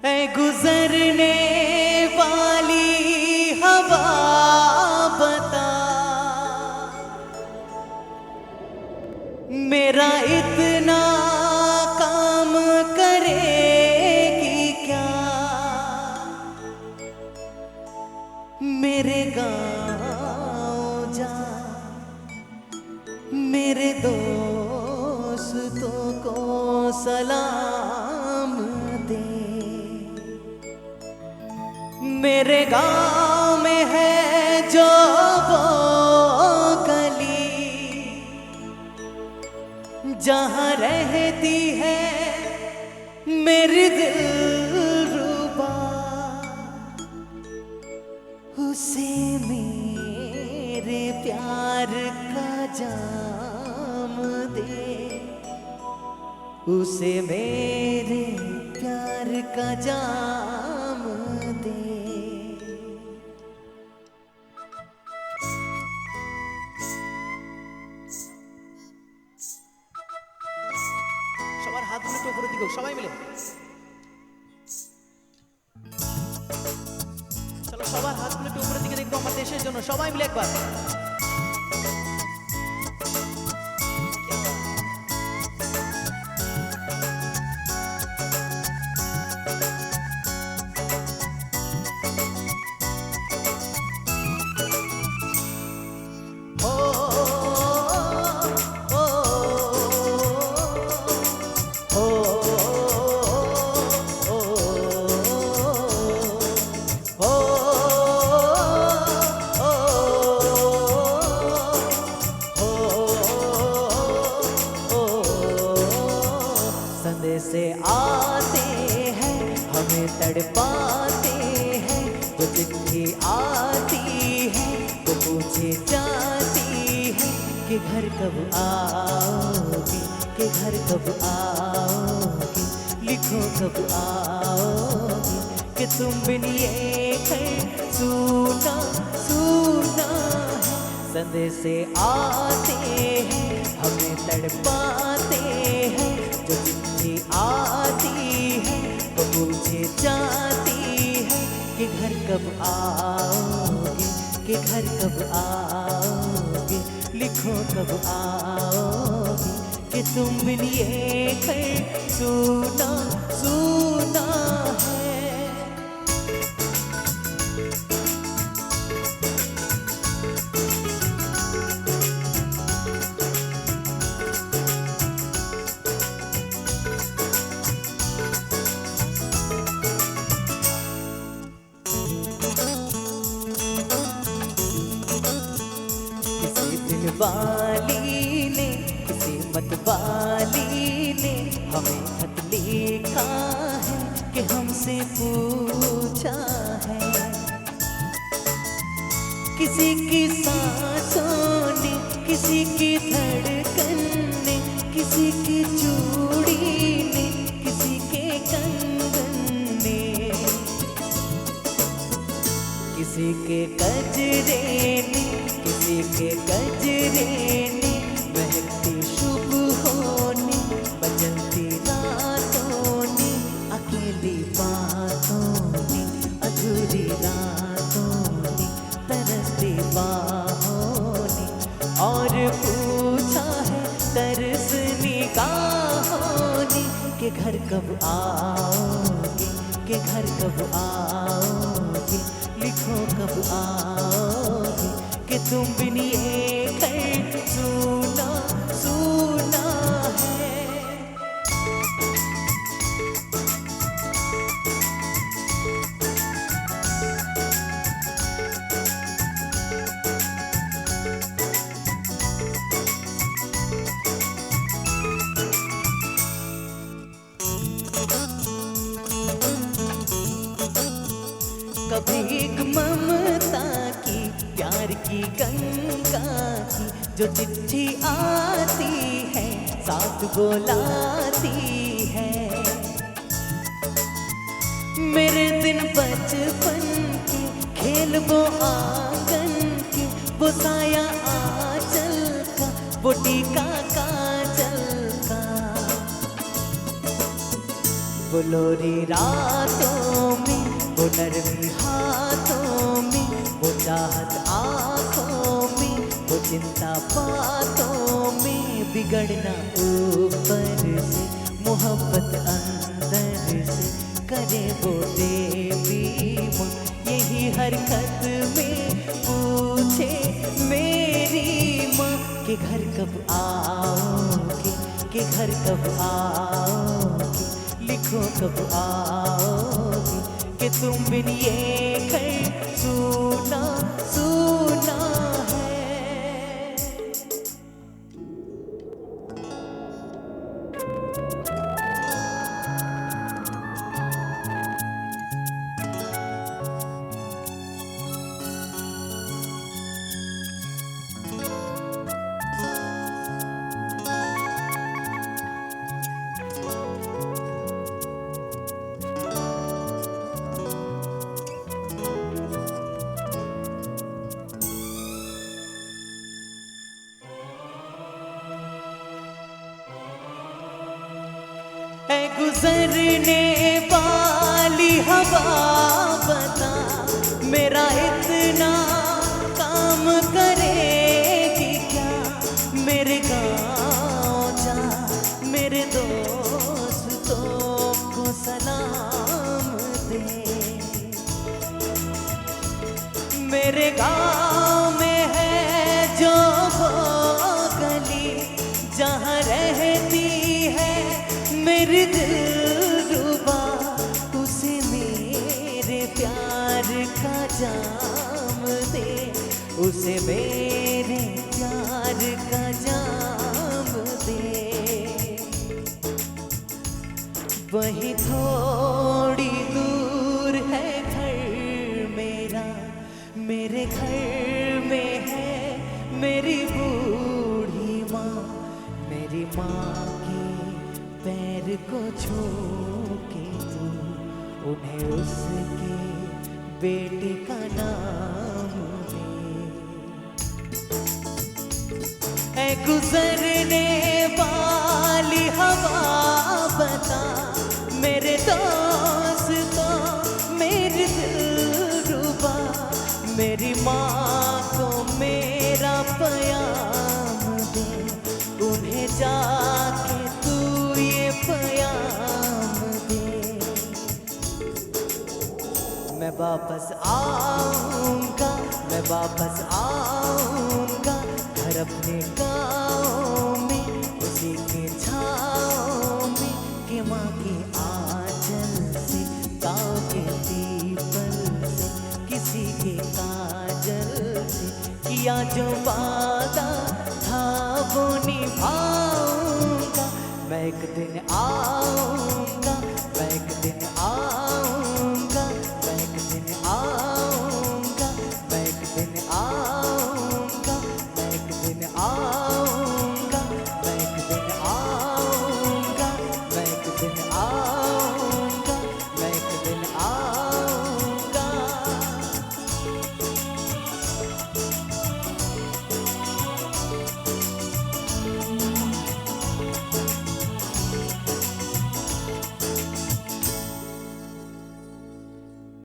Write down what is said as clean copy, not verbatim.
ऐ गुजरने वाली हवा बता, मेरा इतना काम करेगी क्या? मेरे गाँव जा, मेरे दोस्तों को सलाम दे। मेरे गाँव में है जो वो गली, जहाँ रहती है मेरी दिलरुबा, उसे मेरे प्यार का जाम दे, उसे मेरे प्यार का जाम दे। সবার হাতগুলো একটু উপরের দিকে, সবাই মিলে চলো, সবার হাতগুলো একটু উপরের দিকে দেখবো আমার দেশের জন্য, সবাই মিলে একবার। से आते हैं हमें तड़पाते हैं, जो चिट्ठी आती है वो पूछे जाती है कि घर कब आओगे, कि घर कब आओगे, लिखो कब आओगे, कि तुम बिन ये घर सूना सूना है। संदेश से आते हैं हमें तड़पाते हैं, जो चिट्ठी आती है वो पूछे जाती है कि घर कब आओगे, कि घर कब आओगे, लिखो कब आओगे, कि तुम बिन ये घर सूना सूना है। वाली ने किसी मत वाली ने हमें खत लिखा है कि हमसे पूछा है, किसी की सांसों ने, किसी की धड़कन ने, किसी की चूड़ी ने, किसी के कंगन ने, किसी के गजरे ने, किसी के गजरे ने, महकती सुबहों ने, बदलती रातों ने, अकेली बातों ने, अधूरी रातों ने, तरसती बाहों ने, और पूछा है तरस निगाहों ने कि घर कब आओगे, कि घर कब आओगे, लिखो कब आओगे, कि तुम बिन ये घर सूना सूना है। कभी एक ममता की, प्यार की गंगा की, जो चिट्ठी आती है साथ बुलाती है। मेरे दिन बचपन के खेल वो आंगन के, वो साया आंचल का, वो टीका काजल का, वो लोरी रातों में, वो नरमी हाथों में, वो चाहत आँखों में, वो चिंता बातों में, बिगड़ना ऊपर से, मोहब्बत अंदर से, करे वो देवी माँ यही हरकत में, पूछे मेरी माँ कि घर कब आओगे, कि घर कब आओगे, लिखो कब आओगे, कि तुम बिन ये घर सूना सूना है। है गुजरने वाली हवा बता, मेरा इतना काम करेगी क्या, मेरे गाँव जा, मेरे दोस्तों को सलाम दे, मेरे गाँव में है जो वो गली जहाँ रहती है मेरी दिलरुबा, उसे मेरे प्यार का जाम दे, उसे मेरे प्यार का जाम दे। वही थोड़ी दूर है घर मेरा, मेरे घर में है मेरी बूढ़ी माँ, मेरी माँ के पैर को छू के तू उन्हें उसके बेटे का नाम दे। है गुजरने वाली हवा बता, मेरे दोस्तों मेरी दिलरुबा, मेरी माँ को मेरा प्याम दे, उन्हें जाके तू ये प्याम दे। मैं वापस आऊँगा, मैं वापस आऊँगा घर अपने गाँव में, उसी के छाँव में, कि माँ के आंचल से, गाँव के पीपल से, किसी के काजल से, किया जो वादा था वो निभाऊंगा। मैं एक दिन आऊँ